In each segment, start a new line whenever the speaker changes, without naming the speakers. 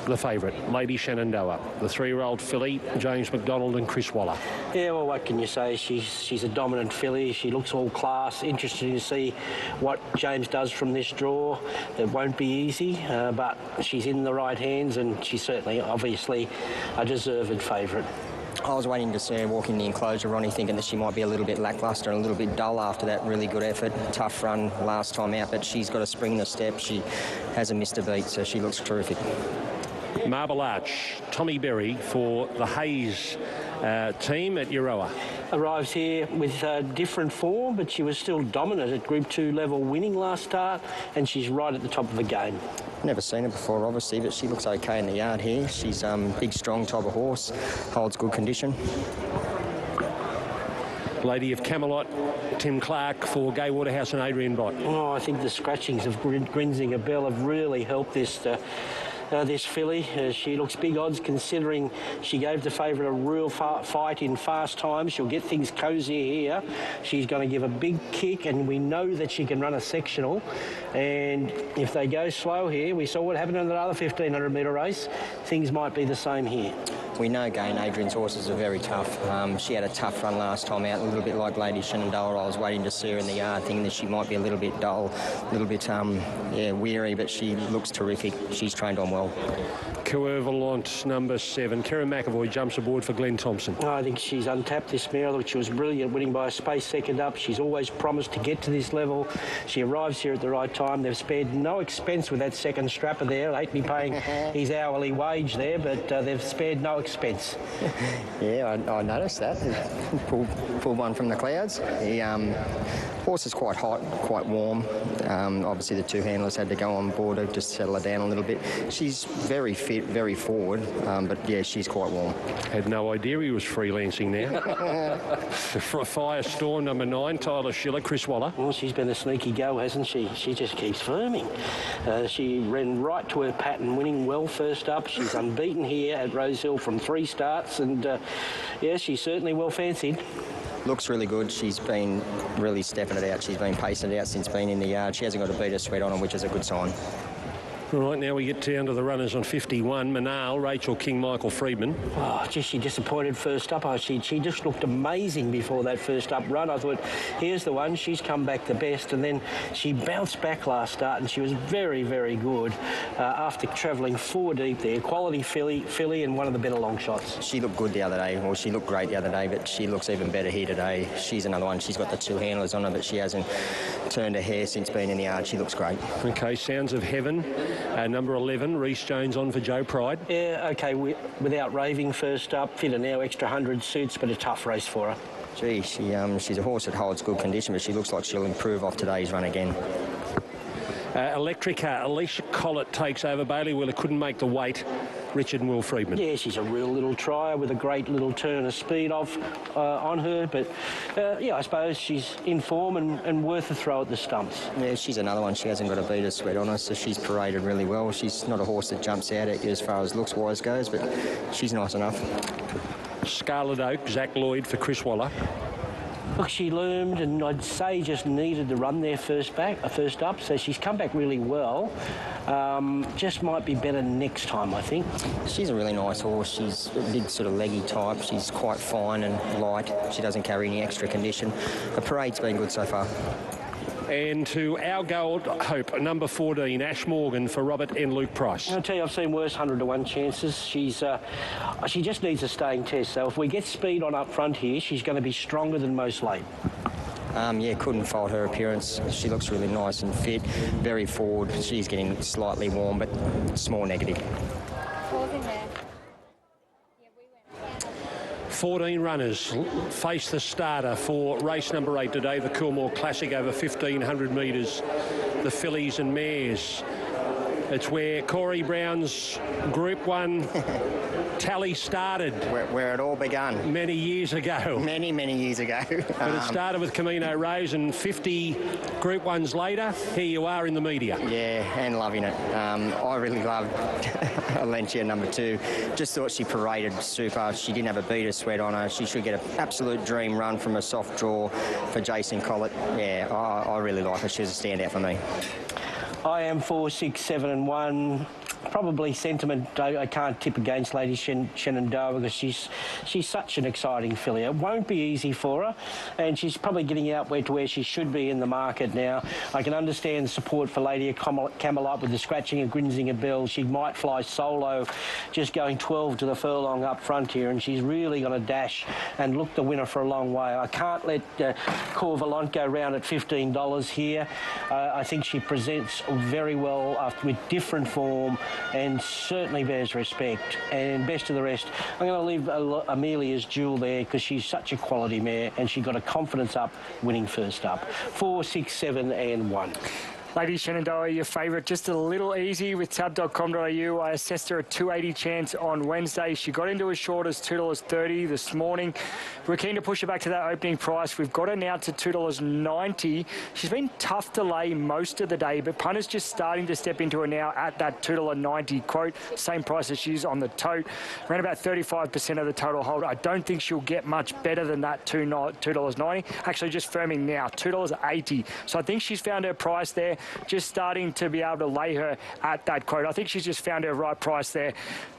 the favourite, Lady Shenandoah, the 3-year-old filly, James McDonald and Chris Waller.
Yeah, well, what can you say? She's a dominant filly. She looks all class. Interesting to see what James does from this draw. It won't be easy, but she's in the right hands, and she's certainly, obviously, a deserved favourite.
I was waiting to see her walk in the enclosure, Ronnie, thinking that she might be a little bit lacklustre and a little bit dull after that really good effort. Tough run last time out, but she's got a spring in the step. She hasn't missed a beat, so she looks terrific.
Marble Arch, Tommy Berry for the Hayes team at Euroa.
Arrives here with different form, but she was still dominant at Group 2 level, winning last start, and she's right at the top of the game.
Never seen her before, obviously, but she looks okay in the yard here. She's big, strong type of horse, holds good condition.
Lady of Camelot, Tim Clark for Gay Waterhouse and Adrian Bott.
Oh, I think the scratchings of Grinzinger Bell have really helped this filly. She looks big odds considering she gave the favourite a real fight in fast time. She'll get things cosy here. She's going to give a big kick, and we know that she can run a sectional. And if they go slow here, we saw what happened in the other 1,500-metre race. Things might be the same here.
We know Gay and Adrian's horses are very tough. She had a tough run last time out, a little bit like Lady Shenandoah. I was waiting to see her in the yard, thinking that she might be a little bit dull, a little bit weary, but she looks terrific. She's trained on well.
Coeurvolant, number 7. Kerry McAvoy jumps aboard for Glenn Thompson.
I think she's untapped this mare. She was brilliant, winning by a space second up. She's always promised to get to this level. She arrives here at the right time. They've spared no expense with that second strapper there. They hate me paying his hourly wage there, but they've spared no expense.
Yeah, I noticed that. Pulled one from the clouds. The horse is quite hot, quite warm. Obviously, the two handlers had to go on board to just settle her down a little bit. She's very fit, very forward, but yeah, she's quite warm.
Had no idea he was freelancing now. For Firestorm, number 9, Tyler Schiller, Chris Waller.
Well, she's been a sneaky go, hasn't she? She just keeps firming. She ran right to her pattern, winning well first up. She's unbeaten here at Rosehill from 3 starts, and yeah, she's certainly well fancied.
Looks really good. She's been really stepping it out. She's been pacing it out since being in the yard. She hasn't got a beat of sweat on her, which is a good sign.
Right, now we get down to the runners on 51. Manal, Rachel King, Michael Friedman.
Oh, just she disappointed first up. She just looked amazing before that first up run. I thought, here's the one. She's come back the best, and then she bounced back last start, and she was very, very good after travelling 4 deep there. Quality filly and one of the better long shots.
She looked good the other day. Well, she looked great the other day, but she looks even better here today. She's another one. She's got the 2 handlers on her, but she hasn't turned her hair since being in the yard. She looks great.
Okay, Sounds of Heaven. Number 11, Reece Jones on for Joe Pride.
Yeah, okay, without raving first up, fit an now extra 100 suits, but a tough race for her.
Gee, she's a horse that holds good condition, but she looks like she'll improve off today's run again.
Electrica, Alicia Collett takes over. Bailey Wheeler couldn't make the weight. Richard and Will Friedman.
Yeah, she's a real little trier with a great little turn of speed on her. But, yeah, I suppose she's in form and worth a throw at the stumps.
Yeah, she's another one. She hasn't got a beat of sweat on her, so she's paraded really well. She's not a horse that jumps out at you as far as looks-wise goes, but she's nice enough.
Scarlet Oak, Zach Lloyd for Chris Waller.
Look, she loomed, and I'd say just needed to run there first up, so she's come back really well. Just might be better next time, I think.
She's a really nice horse. She's a big sort of leggy type. She's quite fine and light. She doesn't carry any extra condition. The parade's been good so far.
And to our gold hope, number 14, Ash Morgan for Robert and Luke Price.
I'll tell you, I've seen worse 100-to-1 chances. She just needs a staying test. So if we get speed on up front here, she's going to be stronger than most late.
Yeah, couldn't fault her appearance. She looks really nice and fit, very forward. She's getting slightly warm, but small negative.
14 runners face the starter for race number 8 today, the Coolmore Classic over 1,500 metres. The fillies and mares. It's where Corey Brown's Group 1 tally started.
Where it all began.
Many years ago.
Many years ago.
But it started with Camino Rose, and 50 Group 1s later, here you are in the media.
Yeah, and loving it. I really loved Alencia number 2. Just thought she paraded super. She didn't have a beat of sweat on her. She should get an absolute dream run from a soft draw for Jason Collett. Yeah, I really like her. She was a standout for me.
I am 4, 6, 7 and 1. Probably sentiment. I can't tip against Lady Shenandoah because she's such an exciting filly. It won't be easy for her, and she's probably getting out to where she should be in the market now. I can understand support for Lady Camelot with the scratching and grinzing a bell. She might fly solo, just going 12 to the furlong up front here, and she's really going to dash and look the winner for a long way. I can't let Coolmore go round at $15 here. I think she presents very well with different form, and certainly bears respect. And best of the rest, I'm going to leave Amelia's Jewel there because she's such a quality mare, and she got a confidence up winning first up. 4, 6, 7 and 1.
Lady Shenandoah, your favourite, just a little easy with tab.com.au. I assessed her a 280 chance on Wednesday. She got into as short as $2.30 this morning. We're keen to push her back to that opening price. We've got her now to $2.90. She's been tough to lay most of the day, but punters just starting to step into her now at that $2.90 quote. Same price as she's on the tote. Around about 35% of the total hold. I don't think she'll get much better than that $2.90. Actually, just firming now, $2.80. So I think she's found her price there. Just starting to be able to lay her at that quote. I think she's just found her right price there.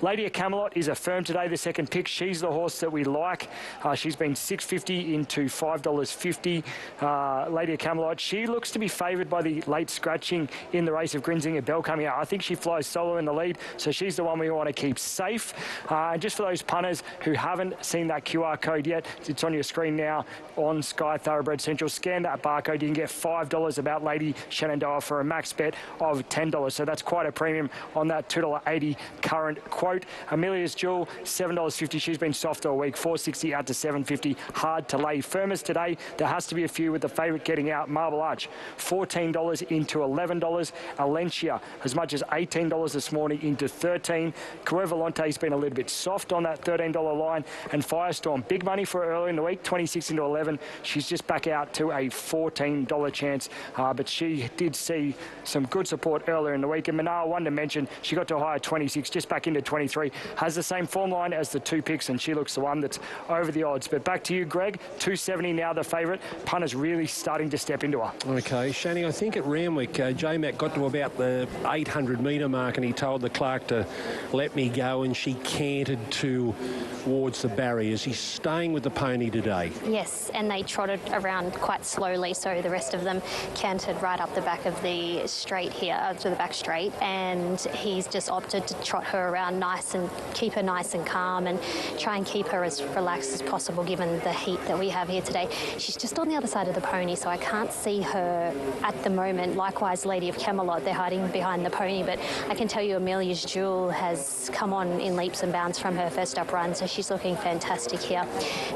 Lady of Camelot is a firm today, the second pick. She's the horse that we like. She's been $6.50 into $5.50. Lady of Camelot, she looks to be favoured by the late scratching in the race of Grinzinger Bell coming out. I think she flies solo in the lead, so she's the one we want to keep safe. And just for those punters who haven't seen that QR code yet, it's on your screen now on Sky Thoroughbred Central. Scan that barcode. You can get $5 about Lady Shenandoah for a max bet of $10. So that's quite a premium on that $2.80 current quote. Amelia's Jewel, $7.50. She's been soft all week. $4.60 out to $7.50. Hard to lay. Firmers today, there has to be a few with the favourite getting out. Marble Arch, $14 into $11. Alencia, as much as $18 this morning into $13. Cuervolante's been a little bit soft on that $13 line. And Firestorm, big money for her early in the week, 26 into 11. She's just back out to a $14 chance. But she did see some good support earlier in the week. And Manal, one to mention, she got to a high of 26, just back into 23. Has the same form line as the two picks, and she looks the one that's over the odds. But back to you, Greg. $2.70 now the favourite. Punter's really starting to step into her.
Okay, Shani, I think at Randwick, J-Mac got to about the 800-metre mark, and he told the clerk to let me go, and she cantered towards the barriers. He's staying with the pony today.
Yes, and they trotted around quite slowly, so the rest of them cantered right up the back of the straight here, to the back straight, and he's just opted to trot her around nice and keep her nice and calm and try and keep her as relaxed as possible given the heat that we have here today. She's just on the other side of the pony, so I can't see her at the moment. Likewise, Lady of Camelot, they're hiding behind the pony, but I can tell you Amelia's Jewel has come on in leaps and bounds from her first up run, so she's looking fantastic here.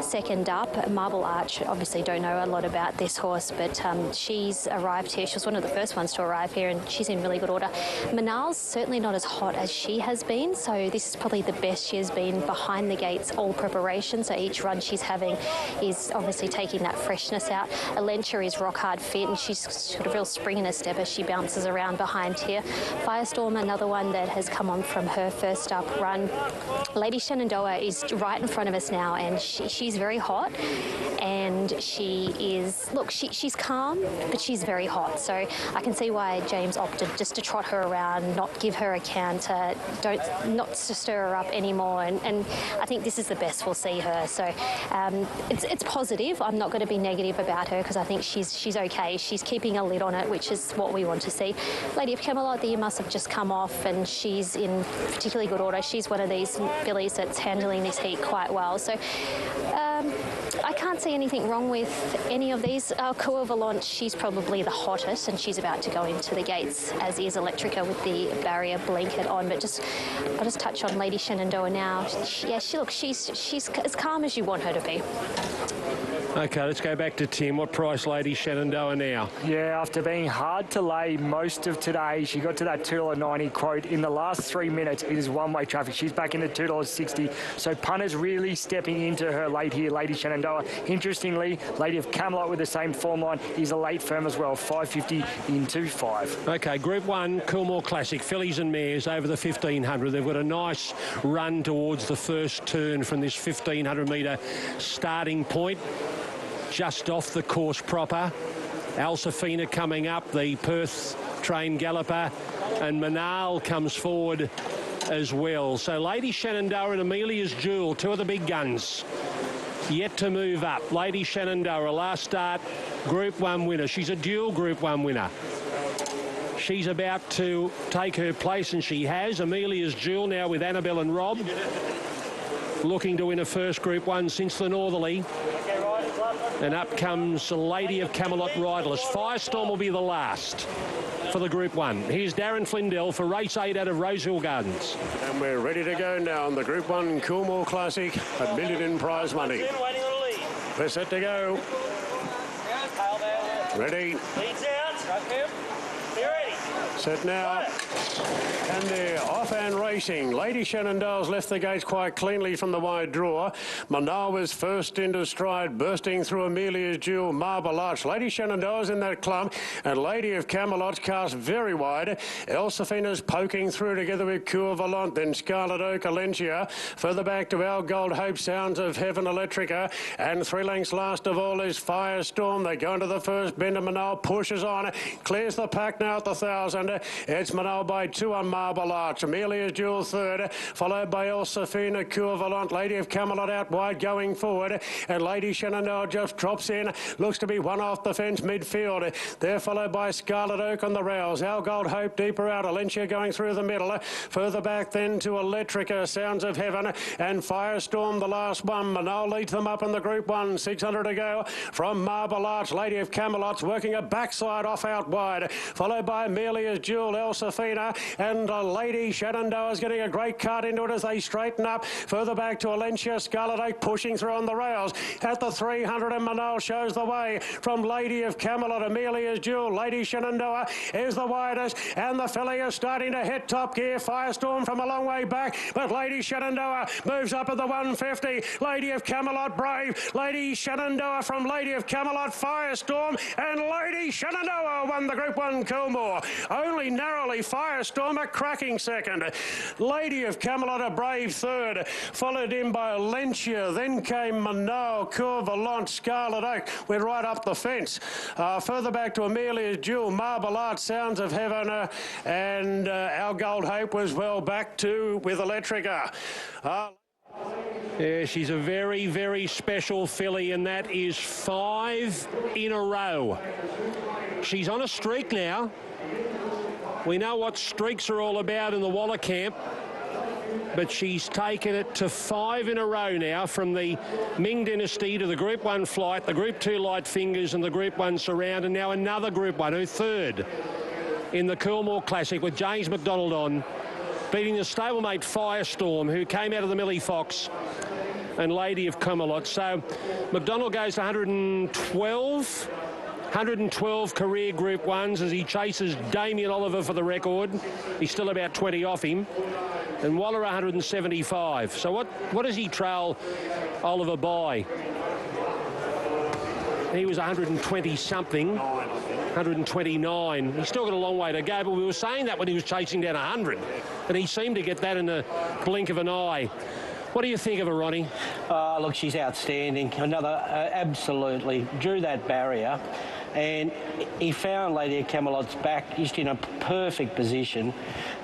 Second up, Marble Arch. Obviously don't know a lot about this horse, but she's arrived here. She was one of the first ones to arrive here, and she's in really good order. Manal's certainly not as hot as she has been, so this is probably the best she has been behind the gates all preparation, so each run she's having is obviously taking that freshness out. Alencia is rock hard fit, and she's sort of real spring in her step as she bounces around behind here. Firestorm, another one that has come on from her first up run. Lady Shenandoah is right in front of us now, and she's very hot, and she is, look, she's calm, but she's very hot, so I can see why James opted just to trot her around, not give her a canter, not to stir her up anymore, and I think this is the best we'll see her. So it's positive. I'm not going to be negative about her because I think she's okay. She's keeping a lid on it, which is what we want to see. Lady of Camelot, the year must have just come off, and she's in particularly good order. She's one of these fillies that's handling this heat quite well. So I can't see anything wrong with any of these. Cuervolant, she's probably the hottest, and she's about to go into the gates, as is Electrica with the barrier blanket on. But I'll just touch on Lady Shenandoah now. She's as calm as you want her to be.
Okay, let's go back to Tim. What price Lady Shenandoah now?
Yeah, after being hard to lay most of today, she got to that $2.90 quote. In the last 3 minutes, it is one-way traffic. She's back into $2.60. So punters really stepping into her late here, Lady Shenandoah. Interestingly, Lady of Camelot with the same form line is a late firm as well, $5.50 into $5.
Okay, Group 1, Coolmore Classic, fillies and mares over the 1,500. They've got a nice run towards the first turn from this 1,500-metre starting point. Just off the course proper. Alsafina coming up, the Perth trained galloper, and Manal comes forward as well. So Lady Shenandoah and Amelia's Jewel, two of the big guns, yet to move up. Lady Shenandoah, last start, Group 1 winner. She's a dual Group 1 winner. She's about to take her place, and she has. Amelia's Jewel now with Annabelle and Rob, looking to win a first Group 1 since the Northerly. And up comes Lady of Camelot riderless. Firestorm will be the last for the Group 1. Here's Darren Flindell for race 8 out of Rosehill Gardens.
And we're ready to go now on the Group 1 Coolmore Classic, $1 million in prize money. We're set to go. Ready.
Leads out. Be ready.
Set now. And they're off and racing. Lady Shenandoah's left the gates quite cleanly from the wide draw. Manal was first into stride, bursting through Amelia's Jewel, Marble Arch. Lady Shenandoah's in that clump, and Lady of Camelot's cast very wide. Elsefina's poking through together with Cure Volant, then Scarlet Oak, Alencia. Further back to Our Gold Hope, Sounds of Heaven, Electrica. And 3 lengths last of all is Firestorm. They go into the first bend, and Manal pushes on, clears the pack now at the 1,000. It's Manal by 2 on Marble Arch. Amelia's Jewel third, followed by Elsefina, Cure Volant. Lady of Camelot out wide going forward, and Lady Shenandoah just drops in, looks to be one off the fence midfield. They're followed by Scarlet Oak on the rails. Our Gold Hope deeper out, Alencia going through the middle. Further back then to Electrica, Sounds of Heaven, and Firestorm the last one. Manal leads them up in the Group 1, 600 to go from Marble Arch. Lady of Camelot's working a backside off out wide, followed by Amelia's Jewel, Elsefina, and Lady Shenandoah is getting a great cut into it as they straighten up. Further back to Alencia, Scarlet Oak pushing through on the rails. At the 300, and Manal shows the way from Lady of Camelot. Amelia's Jewel, Lady Shenandoah is the widest, and the filly is starting to hit top gear. Firestorm from a long way back, but Lady Shenandoah moves up at the 150. Lady of Camelot brave. Lady Shenandoah from Lady of Camelot, Firestorm, and Lady Shenandoah won the Group 1 Coolmore. Only narrowly, Firestorm a cracking second. Lady of Camelot a brave third, followed in by Alencia. Then came Manal, Cure Volant, Scarlet Oak went right up the fence. Further back to Amelia's Jewel, Marble Arch, Sounds of Heaven, and Our Gold Hope was well back too with Electrica.
Yeah, she's a very, very special filly, and that is 5 in a row. She's on a streak now. We know what streaks are all about in the Waller camp, but she's taken it to 5 in a row now, from the Ming Dynasty to the Group 1 Flight, the Group 2 Light Fingers, and the Group 1 Surround, and now another Group 1, her third in the Coolmore Classic with James McDonald on, beating the stablemate Firestorm, who came out of the Millie Fox, and Lady of Camelot. So McDonald goes to 112 career Group 1s as he chases Damien Oliver for the record. He's still about 20 off him. And Waller 175. So what does he trail Oliver by? He was 120 something, 129. He's still got a long way to go, but we were saying that when he was chasing down 100, and he seemed to get that in the blink of an eye. What do you think of her, Ronnie?
Look, she's outstanding. Another absolutely drew that barrier, and he found Lady of Camelot's back just in a perfect position,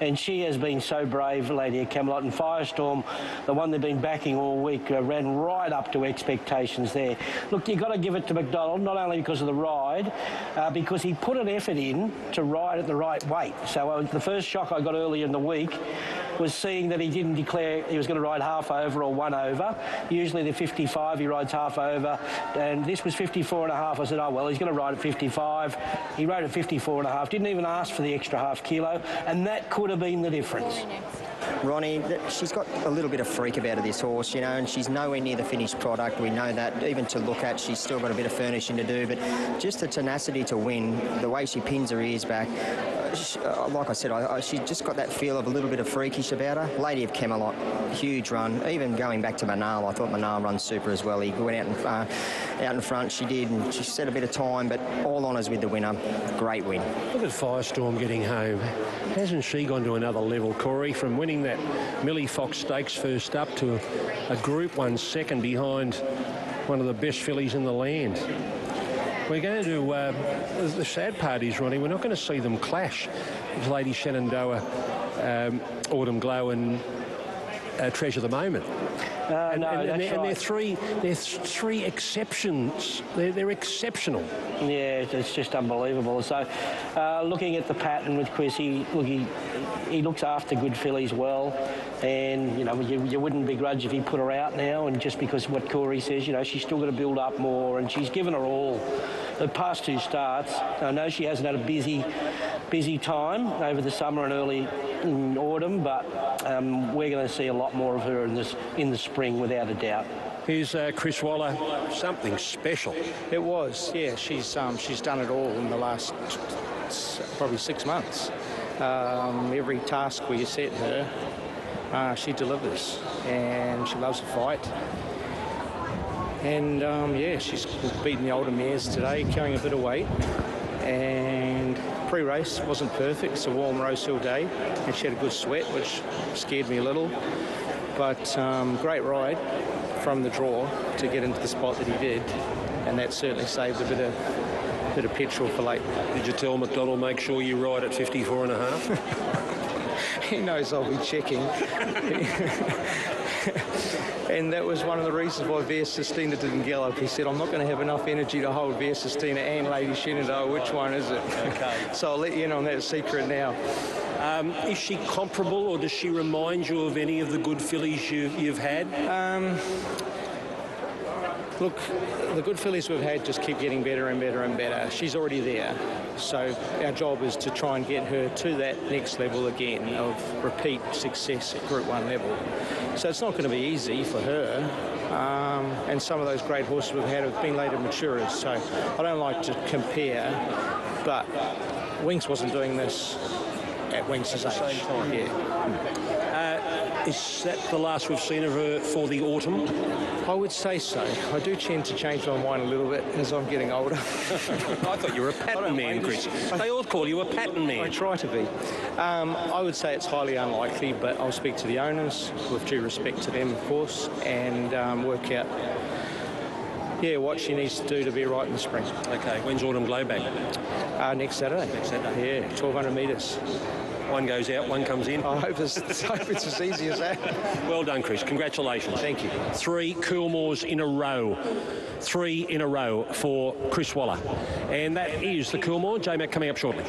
and she has been so brave, Lady of Camelot. And Firestorm, the one they've been backing all week, ran right up to expectations there. Look, you've got to give it to McDonald, not only because of the ride, because he put an effort in to ride at the right weight. So the first shock I got early in the week was seeing that he didn't declare he was going to ride half over or 1 over. Usually the 55 he rides half over, and this was 54.5. I said, oh well, he's going to ride at 55. He rode at 54.5, didn't even ask for the extra half kilo, and that could have been the difference.
Ronnie, she's got a little bit of freak about her, this horse, you know, and she's nowhere near the finished product. We know that. Even to look at, she's still got a bit of furnishing to do, but just the tenacity to win, the way she pins her ears back, like I said, she just got that feel of a little bit of freakish about her. Lady of Camelot, huge run. Even going back to Manal, I thought Manal runs super as well. He went out in front, she did, and she set a bit of time, but all honours with the winner. Great win.
Look at Firestorm getting home. Hasn't she gone to another level, Corey, from winning that Millie Fox Stakes first up to a Group 1 second behind one of the best fillies in the land? We're going to, the sad part is, Ronnie, we're not going to see them clash. Lady Shenandoah, Autumn Glow and Treasure the Moment. They're three exceptions. They're exceptional.
Yeah, it's just unbelievable. So, looking at the pattern with Chris, he looks after good fillies well, and you wouldn't begrudge if he put her out now. And just because what Corey says, she's still got to build up more, and she's given her all. The past 2 starts, I know she hasn't had a busy time over the summer and early autumn, but we're going to see a lot more of her in the spring, without a doubt.
Here's Chris Waller, something special.
It was, yeah. She's done it all in the last probably 6 months. Every task we set her, she delivers, and she loves to fight. And she's beaten the older mares today, carrying a bit of weight. And pre-race wasn't perfect. It's a warm Rosehill day, and she had a good sweat, which scared me a little. But great ride from the draw to get into the spot that he did, and that certainly saved a bit of petrol for late.
Did you tell McDonald make sure you ride at 54.5?
He knows I'll be checking. And that was one of the reasons why Via Sistina didn't gallop. He said, I'm not going to have enough energy to hold Via Sistina and Lady Shenandoah. Which one is it?
Okay.
So I'll let you in on that secret now.
Is she comparable, or does she remind you of any of the good fillies you've had?
Look, the good fillies we've had just keep getting better and better and better. She's already there. So our job is to try and get her to that next level again of repeat success at Group 1 level. So it's not going to be easy for her. And some of those great horses we've had have been later maturers. So I don't like to compare, but Winx wasn't doing this at Winx's age.
Same time.
Yeah.
Is that the last we've seen of her for the autumn?
I would say so. I do tend to change my mind a little bit as I'm getting older.
I thought you were a pattern man, Chris. They all call you a pattern man.
I try to be. I would say it's highly unlikely, but I'll speak to the owners, with due respect to them, of course, and work out, what she needs to do to be right in the spring.
Okay, when's Autumn Glow back?
Next Saturday.
Next Saturday.
Yeah, 1,200 metres.
One goes out, one comes in.
I hope it's as easy as that.
Well done, Chris. Congratulations.
Thank you.
3 Coolmores in a row. 3 in a row for Chris Waller. And that is the Coolmore. J-Mac coming up shortly.